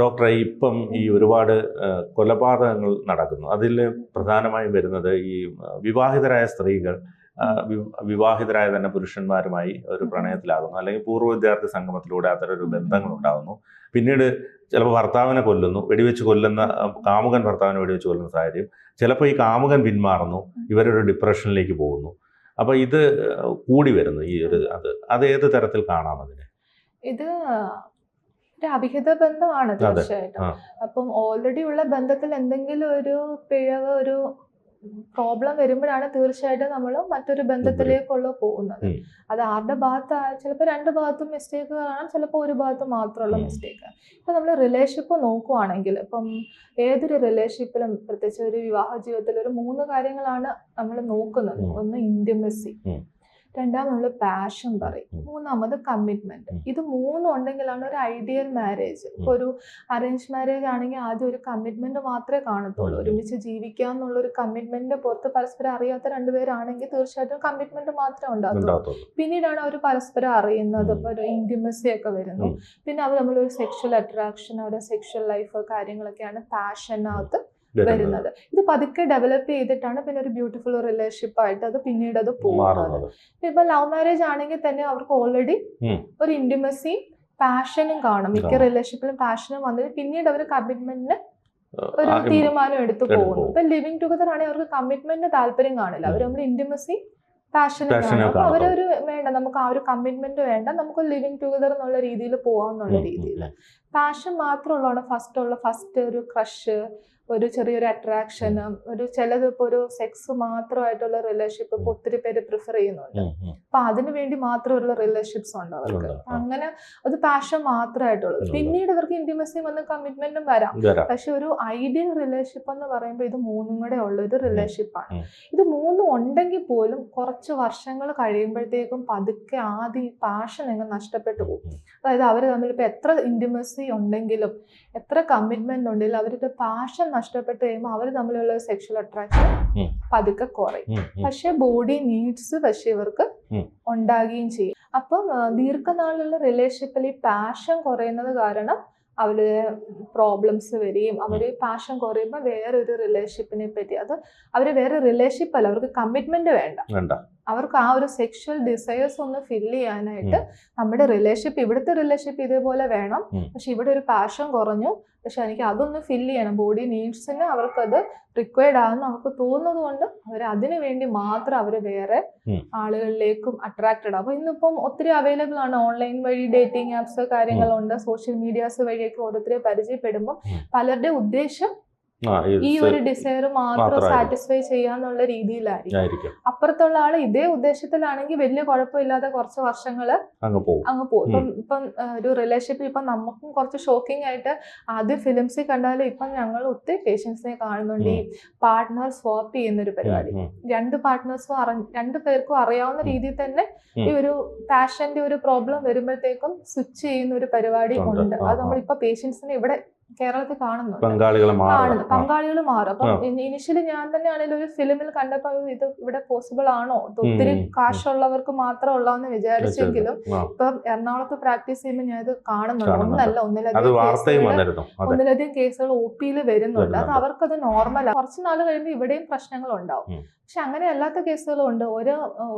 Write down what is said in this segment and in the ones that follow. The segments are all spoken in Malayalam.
ഡോക്ടറെ ഇപ്പം ഈ ഒരുപാട് കൊലപാതകങ്ങൾ നടക്കുന്നു. അതിൽ പ്രധാനമായും വരുന്നത് ഈ വിവാഹിതരായ സ്ത്രീകൾ വിവാഹിതരായ തന്നെ പുരുഷന്മാരുമായി ഒരു പ്രണയത്തിലാകുന്നു, അല്ലെങ്കിൽ പൂർവ്വ വിദ്യാർത്ഥി സംഗമത്തിലൂടെ അത്തരമൊരു ബന്ധങ്ങൾ ഉണ്ടാകുന്നു. പിന്നീട് ചിലപ്പോൾ ഭർത്താവിനെ കൊല്ലുന്നു, വെടിവെച്ച് കൊല്ലുന്ന കാമുകൻ ഭർത്താവിനെ വെടിവെച്ച് കൊല്ലുന്ന സാഹചര്യം. ചിലപ്പോൾ ഈ കാമുകൻ പിന്മാറുന്നു, ഇവരൊരു ഡിപ്രഷനിലേക്ക് പോകുന്നു. അപ്പോൾ ഇത് കൂടി വരുന്നു ഈ ഒരു അത് ഏത് തരത്തിൽ കാണാം അതിനെ? ഇത് ഒരു അവിഹിത ബന്ധമാണ് തീർച്ചയായിട്ടും. അപ്പം ഓൾറെഡി ഉള്ള ബന്ധത്തിൽ എന്തെങ്കിലും ഒരു പിഴവ്, ഒരു പ്രോബ്ലം വരുമ്പോഴാണ് തീർച്ചയായിട്ടും നമ്മൾ മറ്റൊരു ബന്ധത്തിലേക്കുള്ള പോകുന്നത്. അത് ആരുടെ ഭാഗത്ത്, ചിലപ്പോൾ രണ്ട് ഭാഗത്തും മിസ്റ്റേക്ക് കാണാം, ചിലപ്പോൾ ഒരു ഭാഗത്ത് മാത്രമുള്ള മിസ്റ്റേക്ക്. ഇപ്പം നമ്മൾ റിലേഷൻഷിപ്പ് നോക്കുവാണെങ്കിൽ, ഇപ്പം ഏതൊരു റിലേഷൻഷിപ്പിലും പ്രത്യേകിച്ച് ഒരു വിവാഹ ജീവിതത്തിൽ ഒരു 3 കാര്യങ്ങളാണ് നമ്മൾ നോക്കുന്നത്. ഒന്ന് ഇന്റിമസി, രണ്ടാമത് നമ്മൾ പാഷൻ പറയും, മൂന്നാമത് കമ്മിറ്റ്മെന്റ്. ഇത് 3 ഉണ്ടെങ്കിലാണ് ഒരു ഐഡിയൽ മാരേജ്. ഇപ്പൊ ഒരു അറേഞ്ച് മാരേജ് ആണെങ്കിൽ ആദ്യം ഒരു കമ്മിറ്റ്മെന്റ് മാത്രമേ കാണത്തുള്ളൂ. ഒരുമിച്ച് ജീവിക്കാം എന്നുള്ള ഒരു കമ്മിറ്റ്മെന്റ് പുറത്ത് പരസ്പരം അറിയാത്ത 2 പേരാണെങ്കിൽ തീർച്ചയായിട്ടും കമ്മിറ്റ്മെന്റ് മാത്രമേ ഉണ്ടാകത്തുള്ളൂ. പിന്നീടാണ് അവർ പരസ്പരം അറിയുന്നത്, ഇപ്പൊ ഒരു ഇന്റിമസി ഒക്കെ വരുന്നു. പിന്നെ അവർ നമ്മളൊരു സെക്ഷൽ അട്രാക്ഷൻ, അവരുടെ സെക്ഷൽ ലൈഫ് കാര്യങ്ങളൊക്കെയാണ് പാഷനകത്ത് വരുന്നത്. ഇത് പതുക്കെ ഡെവലപ്പ് ചെയ്തിട്ടാണ് പിന്നെ ഒരു ബ്യൂട്ടിഫുൾ റിലേഷൻഷിപ്പ് ആയിട്ട് അത് പിന്നീട് അത് പോകുന്നത്. ഇപ്പൊ ലവ് മാരേജ് ആണെങ്കിൽ തന്നെ അവർക്ക് ഓൾറെഡി ഒരു ഇന്റിമസി പാഷനും കാണും. മിക്ക റിലേഷൻഷിപ്പിലും പാഷനും വന്നിട്ട് പിന്നീട് അവർ കമ്മിറ്റ്മെന്റിന് ഒരു തീരുമാനം എടുത്തു പോകുന്നു. ഇപ്പൊ ലിവിങ് ടുഗദർ ആണെങ്കിൽ അവർക്ക് കമ്മിറ്റ്മെന്റിന് താല്പര്യം കാണില്ല. അവർ നമ്മൾ ഇന്റിമസി പാഷനും കാണും. അപ്പൊ അവരൊരു വേണ്ട, നമുക്ക് ആ ഒരു കമ്മിറ്റ്മെന്റ് വേണ്ട, നമുക്ക് ലിവിങ് ടുഗദർ എന്നുള്ള രീതിയിൽ പോവാന്നുള്ള രീതിയിൽ പാഷൻ മാത്രമുള്ളതാണ് ഫസ്റ്റ് ഒരു ക്രഷ്, ഒരു ചെറിയൊരു അട്രാക്ഷന്, ഒരു ചിലത് ഇപ്പൊ ഒരു സെക്സ് മാത്രമായിട്ടുള്ള റിലേഷൻഷിപ്പ് ഇപ്പൊ ഒത്തിരി പേര് പ്രിഫർ ചെയ്യുന്നുണ്ട്. അപ്പൊ അതിനു വേണ്ടി മാത്രമുള്ള റിലേഷൻഷിപ്സ് ഉണ്ട് അവർക്ക്. അങ്ങനെ അത് പാഷൻ മാത്രമായിട്ടുള്ളത്. പിന്നീട് ഇവർക്ക് ഇന്റിമസി വന്ന് കമ്മിറ്റ്മെന്റും വരാം. പക്ഷെ ഒരു ഐഡിയൽ റിലേഷൻഷിപ്പ് എന്ന് പറയുമ്പോൾ ഇത് 3 കൂടെ ഉള്ള ഒരു റിലേഷൻഷിപ്പാണ്. ഇത് 3 ഉണ്ടെങ്കിൽ പോലും കുറച്ച് വർഷങ്ങൾ കഴിയുമ്പോഴത്തേക്കും പതുക്കെ ആദ്യം ഈ പാഷൻ എങ്ങനെ നഷ്ടപ്പെട്ടു പോകും. അതായത് അവർ തമ്മിൽ ഇപ്പൊ എത്ര ഇന്റിമസി ഉണ്ടെങ്കിലും എത്ര കമ്മിറ്റ്മെന്റ് ഉണ്ടെങ്കിലും അവരുടെ പാഷൻ നഷ്ടപ്പെട്ട് കഴിയുമ്പോൾ അവർ തമ്മിലുള്ള സെക്ഷൽ അട്രാക്ഷൻ പതുക്കെ കുറയും. പക്ഷെ ബോഡി നീഡ്സ് പക്ഷെ ഇവർക്ക് ഉണ്ടാകുകയും ചെയ്യും. അപ്പം ദീർഘനാളുള്ള റിലേഷൻഷിപ്പിൽ ഈ പാഷൻ കുറയുന്നത് കാരണം അവര് പ്രോബ്ലംസ് വരികയും, അവര് പാഷൻ കുറയുമ്പോൾ വേറൊരു റിലേഷൻഷിപ്പിനെ പറ്റി, അത് അവര് വേറെ റിലേഷൻഷിപ്പ് അല്ല, അവർക്ക് കമ്മിറ്റ്മെന്റ് വേണ്ട, അവർക്ക് ആ ഒരു സെക്ഷൽ ഡിസയേഴ്സ് ഒന്ന് ഫില്ല് ചെയ്യാനായിട്ട് നമ്മുടെ റിലേഷൻഷിപ്പ്, ഇവിടുത്തെ റിലേഷൻഷിപ്പ് ഇതേപോലെ വേണം, പക്ഷെ ഇവിടെ ഒരു പാഷൻ കുറഞ്ഞു, പക്ഷെ എനിക്ക് അതൊന്ന് ഫില്ല് ചെയ്യണം, ബോഡി നീഡ്സിന് അവർക്കത് റിക്വയർഡ് ആണെന്ന് അവർക്ക് തോന്നുന്നത് കൊണ്ട് അവർ അതിനു വേണ്ടി മാത്രം അവർ വേറെ ആളുകളിലേക്കും അട്രാക്റ്റഡ്. അപ്പൊ ഇന്നിപ്പം ഒത്തിരി അവൈലബിൾ ആണ്, ഓൺലൈൻ വഴി ഡേറ്റിംഗ് ആപ്സ് കാര്യങ്ങളുണ്ട്, സോഷ്യൽ മീഡിയാസ് വഴിയൊക്കെ ഓരോരുത്തരെ പരിചയപ്പെടുമ്പോൾ പലരുടെ ഉദ്ദേശം ഈ ഒരു ഡിസയർ മാത്രം സാറ്റിസ്ഫൈ ചെയ്യാന്നുള്ള രീതിയിലായിരിക്കും. അപ്പുറത്തുള്ള ആള് ഇതേ ഉദ്ദേശത്തിലാണെങ്കിൽ വലിയ കുഴപ്പമില്ലാതെ കുറച്ച് വർഷങ്ങള് അങ്ങ് പോകും. ഇപ്പം ഒരു റിലേഷൻഷിപ്പ് ഇപ്പം നമുക്കും കുറച്ച് ഷോക്കിംഗ് ആയിട്ട് ആദ്യം ഫിലിംസിൽ കണ്ടാലും ഇപ്പം ഞങ്ങൾ ഒത്തിരി പേഷ്യൻസിനെ കാണുന്നുണ്ട് ഈ പാർട്ട്ണർ സ്വാപ്പ് ചെയ്യുന്ന ഒരു പരിപാടി. 2 പാർട്ട്നേഴ്സും 2 പേർക്കും അറിയാവുന്ന രീതിയിൽ തന്നെ ഈ ഒരു പാഷന്റെ ഒരു പ്രോബ്ലം വരുമ്പോഴത്തേക്കും സ്വിച്ച് ചെയ്യുന്ന ഒരു പരിപാടി ഉണ്ട്. അത് നമ്മളിപ്പോ പേഷ്യൻസിനെ ഇവിടെ കേരളത്തിൽ കാണുന്നുണ്ട്. പങ്കാളികൾ മാറും. അപ്പം ഇനിഷ്യലി ഞാൻ തന്നെ ആണെങ്കിലും ഒരു ഫിലിമിൽ കണ്ടപ്പോൾ ഇത് ഇവിടെ പോസിബിൾ ആണോ, ഒത്തിരി കാശുള്ളവർക്ക് മാത്രം ഉള്ളതെന്ന് വിചാരിച്ചെങ്കിലും ഇപ്പം എറണാകുളത്ത് പ്രാക്ടീസ് ചെയ്യുമ്പോൾ ഞാൻ ഇത് കാണുന്നുണ്ട്. ഒന്നിലധികം കേസുകൾ OP-യിൽ വരുന്നുണ്ട്. അത് അവർക്കത് നോർമലാണ്. കുറച്ച് നാൾ കഴിയുമ്പോൾ ഇവിടെയും പ്രശ്നങ്ങൾ ഉണ്ടാവും. പക്ഷെ അങ്ങനെ അല്ലാത്ത കേസുകളും ഉണ്ട്.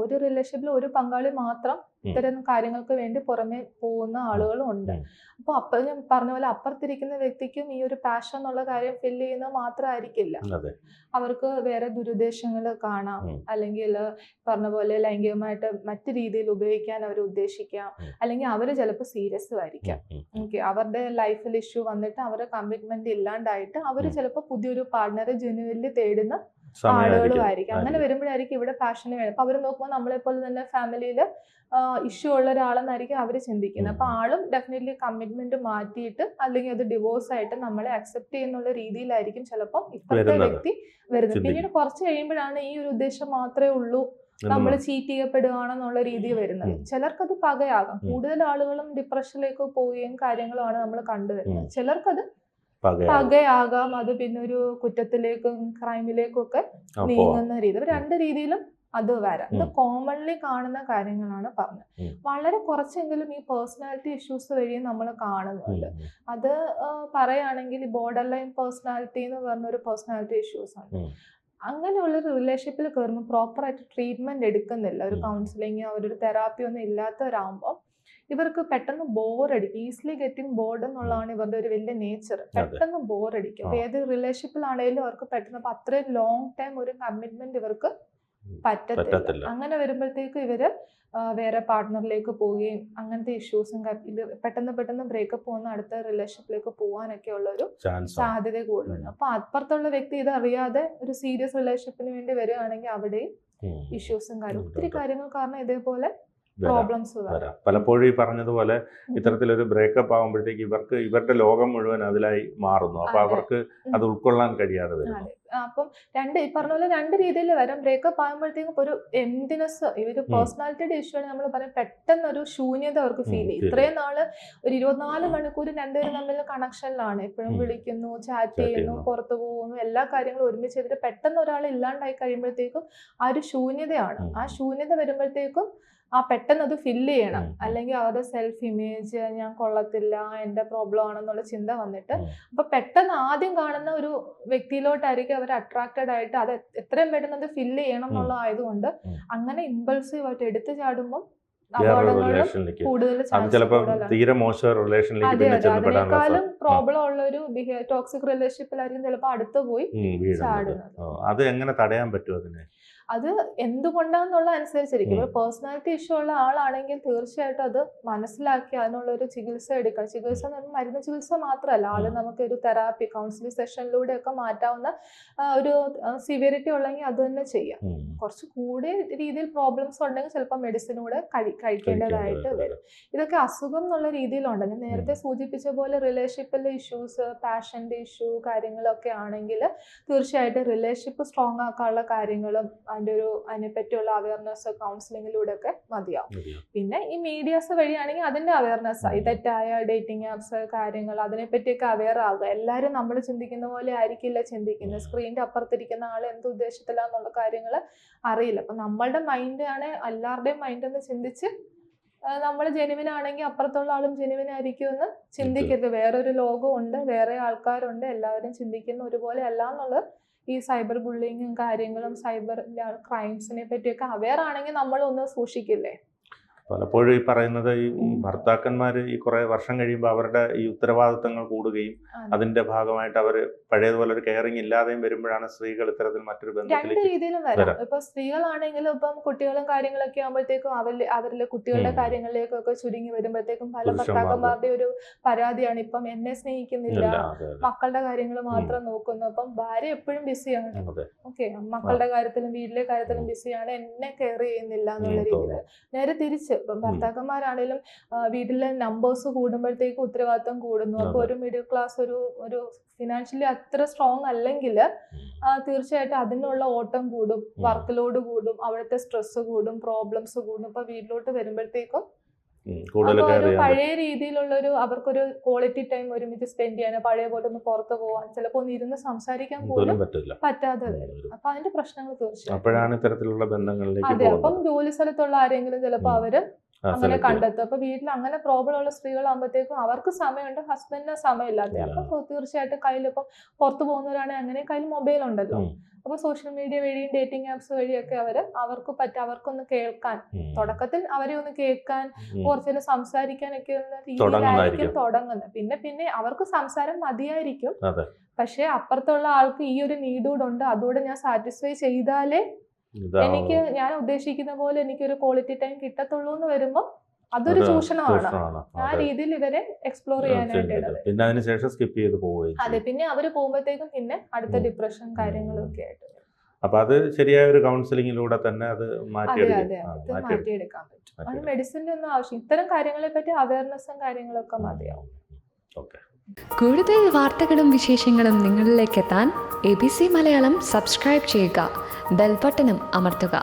ഒരു റിലേഷൻഷിപ്പിൽ ഒരു പങ്കാളി മാത്രം ഇത്തരം കാര്യങ്ങൾക്ക് വേണ്ടി പുറമെ പോകുന്ന ആളുകളും ഉണ്ട്. അപ്പൊ ഞാൻ പറഞ്ഞ പോലെ അപ്പുറത്തിരിക്കുന്ന വ്യക്തിക്കും ഈ ഒരു പാഷൻ എന്നുള്ള കാര്യം ഫില്ല് ചെയ്യുന്നത് മാത്രമായിരിക്കില്ല, അവർക്ക് വേറെ ദുരുദ്ദേശങ്ങൾ കാണാം, അല്ലെങ്കിൽ പറഞ്ഞ പോലെ ലൈംഗികമായിട്ട് മറ്റു രീതിയിൽ ഉപയോഗിക്കാൻ അവർ ഉദ്ദേശിക്കാം, അല്ലെങ്കിൽ അവർ ചിലപ്പോൾ സീരിയസ് ആയിരിക്കാം. അവരുടെ ലൈഫിൽ ഇഷ്യൂ വന്നിട്ട് അവരുടെ കമ്മിറ്റ്മെന്റ് ഇല്ലാണ്ടായിട്ട് അവർ ചിലപ്പോൾ പുതിയൊരു പാർട്ട്ണറെ ജെന്യുവൻലി തേടുന്ന ആളുകളുമായിരിക്കും. അങ്ങനെ വരുമ്പോഴായിരിക്കും ഇവിടെ പാഷന് വേണം. അപ്പൊ അവർ നോക്കുമ്പോൾ നമ്മളെ പോലെ തന്നെ ഫാമിലിയിൽ ഇഷ്യൂ ഉള്ള ഒരാളെന്നായിരിക്കും അവർ ചിന്തിക്കുന്നത്. അപ്പൊ ആളും ഡെഫിനറ്റ്ലി കമ്മിറ്റ്മെന്റ് മാറ്റിയിട്ട് അല്ലെങ്കിൽ അത് ഡിവോഴ്സ് ആയിട്ട് നമ്മളെ അക്സെപ്റ്റ് ചെയ്യുന്നുള്ള രീതിയിലായിരിക്കും ചിലപ്പോൾ ഇപ്പോഴത്തെ വ്യക്തി വരുന്നത്. പിന്നീട് കുറച്ച് കഴിയുമ്പോഴാണ് ഈ ഒരു ഉദ്ദേശം മാത്രമേ ഉള്ളൂ, നമ്മൾ ചീറ്റ് ചെയ്യപ്പെടുകയാണെന്നുള്ള രീതി വരുന്നത്. ചിലർക്കത് പകയാകാം. കൂടുതൽ ആളുകളും ഡിപ്രഷനിലേക്ക് പോവുകയും കാര്യങ്ങളുമാണ് നമ്മൾ കണ്ടുവരുന്നത്. ചിലർക്കത് പകയാകാം, അത് പിന്നെ ഒരു കുറ്റത്തിലേക്കും ക്രൈമിലേക്കും ഒക്കെ നീങ്ങുന്ന രീതി. 2 രീതിയിലും അത് വരാം. ഇത് കോമൺലി കാണുന്ന കാര്യങ്ങളാണ് പറഞ്ഞത്. വളരെ കുറച്ചെങ്കിലും ഈ പേഴ്സണാലിറ്റി ഇഷ്യൂസ് വഴി നമ്മൾ കാണുന്നുണ്ട്. അത് പറയുകയാണെങ്കിൽ ബോർഡർ ലൈൻ പേഴ്സണാലിറ്റി എന്ന് പറഞ്ഞൊരു പേഴ്സണാലിറ്റി ഇഷ്യൂസ് ആണ്. അങ്ങനെയുള്ളൊരു റിലേഷൻഷിപ്പിൽ കയറുമ്പോൾ പ്രോപ്പറായിട്ട് ട്രീറ്റ്മെന്റ് എടുക്കുന്നില്ല, ഒരു കൗൺസിലിങ് ഒരു തെറാപ്പി ഒന്നും ഇല്ലാത്തവരാകുമ്പോൾ ഇവർക്ക് പെട്ടെന്ന് ബോറടിക്കും. ഈസിലി ഗെറ്റിംഗ് ബോർഡ് എന്നുള്ളതാണ് ഇവരുടെ ഒരു വലിയ നേച്ചർ. പെട്ടെന്ന് ബോറടിക്കും. അപ്പൊ ഏത് റിലേഷൻഷിപ്പിലാണെങ്കിലും അവർക്ക് പെട്ടെന്ന് അത്രയും ലോങ് ടൈം ഒരു കമ്മിറ്റ്മെന്റ് ഇവർക്ക് പറ്റത്തില്ല. അങ്ങനെ വരുമ്പോഴത്തേക്ക് ഇവര് വേറെ പാർട്ട്ണറിലേക്ക് പോവുകയും അങ്ങനത്തെ ഇഷ്യൂസും പെട്ടെന്ന് ബ്രേക്കപ്പ് പോകുന്ന അടുത്ത റിലേഷൻഷിപ്പിലേക്ക് പോകാനൊക്കെ ഉള്ള ഒരു സാധ്യത കൂടുതലുണ്ട്. അപ്പൊ അപ്പുറത്തുള്ള വ്യക്തി ഇത് അറിയാതെ ഒരു സീരിയസ് റിലേഷൻഷിപ്പിന് വേണ്ടി വരികയാണെങ്കിൽ അവിടെയും ഇഷ്യൂസും കാര്യങ്ങളും ഒത്തിരി കാര്യങ്ങൾ കാരണം ഇതേപോലെ പ്രോബ്ലംസ് വരാം. പലപ്പോഴും ഈ പറഞ്ഞതുപോലെ ഇത്തരത്തിലൊരു ബ്രേക്കപ്പ് ആകുമ്പോഴത്തേക്ക് ഇവരുടെ ലോകം മുഴുവൻ അതിലായി മാറുന്നു. അപ്പൊ അവർക്ക് അത് ഉൾക്കൊള്ളാൻ കഴിയാതെ വരും. അപ്പം ഈ പറഞ്ഞ പോലെ രണ്ട് രീതിയിൽ വരാം. ബ്രേക്കപ്പ് ആകുമ്പോഴത്തേക്കും ഒരു എംപ്റ്റിനെസ്, ഇവര് പേഴ്സണാലിറ്റിയുടെ ഇഷ്യൂ ആണ് നമ്മൾ പറയും. പെട്ടെന്ന് ഒരു ശൂന്യത അവർക്ക് ഫീൽ ചെയ്യും. ഇത്രയും നാള് ഒരു 24 മണിക്കൂർ രണ്ടുപേരും തമ്മിൽ കണക്ഷനിലാണ്, എപ്പോഴും വിളിക്കുന്നു, ചാറ്റ് ചെയ്യുന്നു, പുറത്തു പോകുന്നു, എല്ലാ കാര്യങ്ങളും ഒരുമിച്ച് ചെയ്തിട്ട് പെട്ടെന്ന് ഒരാൾ ഇല്ലാണ്ടായി കഴിയുമ്പോഴത്തേക്കും ആ ഒരു ശൂന്യതയാണ്. ആ ശൂന്യത വരുമ്പോഴത്തേക്കും പെട്ടെന്ന് അത് ഫില്ല് ചെയ്യണം. അല്ലെങ്കിൽ അവരുടെ സെൽഫ് ഇമേജ്, ഞാൻ കൊള്ളത്തില്ല, എന്റെ പ്രോബ്ലം ആണെന്നുള്ള ചിന്ത വന്നിട്ട് അപ്പൊ പെട്ടെന്ന് ആദ്യം കാണുന്ന ഒരു വ്യക്തിയിലോട്ടായിരിക്കും അവർ അട്രാക്റ്റഡ് ആയിട്ട് അത് എത്രയും പെട്ടെന്ന് അത് ഫില്ല് ചെയ്യണം എന്നുള്ള ആയതുകൊണ്ട് അങ്ങനെ ഇമ്പൾസീവ് ആയിട്ട് എടുത്തു ചാടുമ്പോൾ അതിനേക്കാളും പ്രോബ്ലം ഉള്ള ഒരു ടോക്സിക് റിലേഷൻഷിപ്പിലായിരിക്കും ചിലപ്പോൾ അടുത്ത് പോയി ചാടുന്നത്. അത് എങ്ങനെ തടയാൻ പറ്റും അതിനെ? അത് എന്തുകൊണ്ടാന്നുള്ള അനുസരിച്ചിരിക്കും. പേഴ്സണാലിറ്റി ഇഷ്യൂ ഉള്ള ആളാണെങ്കിൽ തീർച്ചയായിട്ടും അത് മനസ്സിലാക്കി അതിനുള്ള ഒരു ചികിത്സ എടുക്കണം. ചികിത്സ എന്ന് പറഞ്ഞാൽ മരുന്ന് ചികിത്സ മാത്രമല്ല, ആദ്യം നമുക്ക് ഒരു തെറാപ്പി കൗൺസിലിംഗ് സെഷനിലൂടെ ഒക്കെ മാറ്റാവുന്ന ഒരു സിവിയറിറ്റി ഉള്ളെങ്കിൽ അത് തന്നെ ചെയ്യാം. കുറച്ച് കൂടിയ രീതിയിൽ പ്രോബ്ലംസ് ഉണ്ടെങ്കിൽ ചിലപ്പോൾ മെഡിസിൻ കൂടെ കഴിക്കേണ്ടതായിട്ട് വരും. ഇതൊക്കെ അസുഖം എന്നുള്ള രീതിയിലുണ്ട്. ഞാൻ നേരത്തെ സൂചിപ്പിച്ച പോലെ റിലേഷൻഷിപ്പിലെ ഇഷ്യൂസ്, പാഷന്റെ ഇഷ്യൂ കാര്യങ്ങളൊക്കെ ആണെങ്കിൽ തീർച്ചയായിട്ടും റിലേഷൻഷിപ്പ് സ്ട്രോങ് ആക്കാനുള്ള കാര്യങ്ങളും അതിനെപ്പറ്റിയുള്ള അവയർനെസ് കൗൺസിലിങ്ങിലൂടെ ഒക്കെ മതിയാവും. പിന്നെ ഈ മീഡിയാസ് വഴിയാണെങ്കിൽ അതിന്റെ അവയർനെസ്, ഈ തെറ്റായ ഡേറ്റിംഗ് ആപ്സ് കാര്യങ്ങൾ അതിനെപ്പറ്റിയൊക്കെ അവെയർ ആകുക. എല്ലാവരും നമ്മൾ ചിന്തിക്കുന്ന പോലെ ആയിരിക്കില്ല ചിന്തിക്കുന്നത്. സ്ക്രീനിന്റെ അപ്പുറത്തിരിക്കുന്ന ആൾ എന്ത് ഉദ്ദേശത്തിലാന്നുള്ള കാര്യങ്ങൾ അറിയില്ല. അപ്പൊ നമ്മളുടെ മൈൻഡ് ആണ് എല്ലാവരുടെയും മൈൻഡ് എന്ന് ചിന്തിച്ച് നമ്മൾ ജെനുവിൻ ആണെങ്കിൽ അപ്പുറത്തുള്ള ആളും ജെനുവിൻ ആയിരിക്കും എന്ന് ചിന്തിക്കരുത്. വേറൊരു ലോകമുണ്ട്, വേറെ ആൾക്കാരുണ്ട്, എല്ലാവരും ചിന്തിക്കുന്ന ഒരുപോലെ അല്ല എന്നുള്ളത്. ഈ സൈബർ ബുള്ളിങ്ങും കാര്യങ്ങളും സൈബർ ക്രൈംസിനെ പറ്റിയൊക്കെ അവെയർ ആണെങ്കിൽ നമ്മൾ ഒന്ന് സൂക്ഷിക്കില്ലേ? പലപ്പോഴും ഈ പറയുന്നത് ഈ ഭർത്താക്കന്മാർ ഈ കുറെ വർഷം കഴിയുമ്പോൾ അവരുടെ ഈ ഉത്തരവാദിത്തങ്ങൾ കൂടുകയും അതിന്റെ ഭാഗമായിട്ട് അവർ പഴയതുപോലെ ഒരു കെയറിങ് ഇല്ലാതെയും വരുമ്പോഴാണ് സ്ത്രീകൾ ഇത്തരത്തിൽ മറ്റൊരു ബന്ധത്തിലേക്ക്. രണ്ട് രീതിയിലും വരാം. ഇപ്പൊ സ്ത്രീകളാണെങ്കിലും ഇപ്പം കുട്ടികളും കാര്യങ്ങളൊക്കെ ആകുമ്പോഴത്തേക്കും അവരിലെ കുട്ടികളുടെ കാര്യങ്ങളിലേക്കൊക്കെ ചുരുങ്ങി വരുമ്പോഴത്തേക്കും പല ഭർത്താക്കന്മാരുടെ ഒരു പരാതിയാണ്, ഇപ്പം എന്നെ സ്നേഹിക്കുന്നില്ല, മക്കളുടെ കാര്യങ്ങൾ മാത്രം നോക്കുന്നു. അപ്പം ഭാര്യ എപ്പോഴും ബിസിയാണ്. ഓക്കെ, മക്കളുടെ കാര്യത്തിലും വീട്ടിലെ കാര്യത്തിലും ബിസിയാണ്, എന്നെ കെയർ ചെയ്യുന്നില്ല എന്നുള്ള രീതിയിൽ. നേരെ തിരിച്ച് ഇപ്പം ഭർത്താക്കന്മാരാണെങ്കിലും വീട്ടിലെ നമ്പേഴ്സ് കൂടുമ്പോഴത്തേക്ക് ഉത്തരവാദിത്തം കൂടുന്നു. അപ്പൊ ഒരു മിഡിൽ ക്ലാസ് ഒരു ഫിനാൻഷ്യലി അത്ര സ്ട്രോങ് അല്ലെങ്കിൽ തീർച്ചയായിട്ടും അതിനുള്ള ഓട്ടം കൂടും, വർക്ക് ലോഡ് കൂടും, അവിടുത്തെ സ്ട്രെസ് കൂടും, പ്രോബ്ലംസ് കൂടും. ഇപ്പൊ വീട്ടിലോട്ട് വരുമ്പോഴത്തേക്കും ഒരു പഴയ രീതിയിലുള്ള അവർക്കൊരു ക്വാളിറ്റി ടൈം ഒരുമിച്ച് സ്പെൻഡ് ചെയ്യാൻ, പഴയ പോലെ ഒന്ന് പുറത്ത് പോകാൻ, ചിലപ്പോ ഒന്ന് ഇരുന്ന് സംസാരിക്കാൻ പോലും പറ്റാതെ വരും. അപ്പൊ അതിന്റെ പ്രശ്നങ്ങൾ തീർച്ചയായും. അതെ, അപ്പം ജോലി സ്ഥലത്തുള്ള ആരെങ്കിലും ചിലപ്പോ അവര് അങ്ങനെ കണ്ടെത്തും. അപ്പൊ വീട്ടിൽ അങ്ങനെ പ്രോബ്ലം ഉള്ള സ്ത്രീകളാകുമ്പോഴത്തേക്കും അവർക്ക് സമയമുണ്ട്, ഹസ്ബൻഡിന് സമയമില്ലാതെ. അപ്പൊ തീർച്ചയായിട്ടും കയ്യിൽ ഇപ്പം പുറത്തു പോകുന്നവരാണെങ്കിൽ അങ്ങനെ കയ്യിൽ മൊബൈൽ ഉണ്ടല്ലോ. അപ്പൊ സോഷ്യൽ മീഡിയ വഴിയും ഡേറ്റിംഗ് ആപ്സ് വഴിയൊക്കെ അവർക്കൊന്ന് കേൾക്കാൻ, തുടക്കത്തിൽ അവരെ ഒന്ന് കേൾക്കാൻ, കുറച്ചു സംസാരിക്കാനൊക്കെ ഉള്ള രീതിയിലായിരിക്കും തുടങ്ങുന്നത്. പിന്നെ അവർക്ക് സംസാരം മതിയായിരിക്കും. പക്ഷെ അപ്പുറത്തുള്ള ആൾക്ക് ഈ ഒരു നീഡ് കൂടെ ഉണ്ട്, അതുകൂടെ ഞാൻ സാറ്റിസ്ഫൈ ചെയ്താലേ ഞാൻ ഉദ്ദേശിക്കുന്ന പോലെ എനിക്കൊരു ക്വാളിറ്റി ടൈം കിട്ടത്തുള്ളൂ എന്ന് വരുമ്പോ അതൊരു ചൂഷണമാണ്. ആ രീതിയിൽ ഇവരെ എക്സ്പ്ലോർ ചെയ്യാനായിട്ട് പിന്നെ അതിനുശേഷം സ്കിപ്പ് ചെയ്ത് പോവുകയും. അതെ, പിന്നെ അവര് പോകുമ്പോഴത്തേക്കും പിന്നെ അടുത്ത ഡിപ്രഷൻ കാര്യങ്ങളും ഒക്കെ ആയിട്ട്. അപ്പൊ അത് ശരിയായ ഒരു കൗൺസിലിംഗിലൂടെ തന്നെ അത് മാറ്റിയെടുക്കാൻ പറ്റും. അത് മെഡിസിന്റെ ഒന്നും ആവശ്യം, ഇത്തരം കാര്യങ്ങളെ പറ്റി അവയർനെസ്സും കാര്യങ്ങളൊക്കെ മതിയാവും. കൂടുതൽ വാർത്തകളും വിശേഷങ്ങളും നിങ്ങളിലേക്ക് എത്താൻ ABC മലയാളം സബ്സ്ക്രൈബ് ചെയ്യുക, ബെൽ ബട്ടണും അമർത്തുക.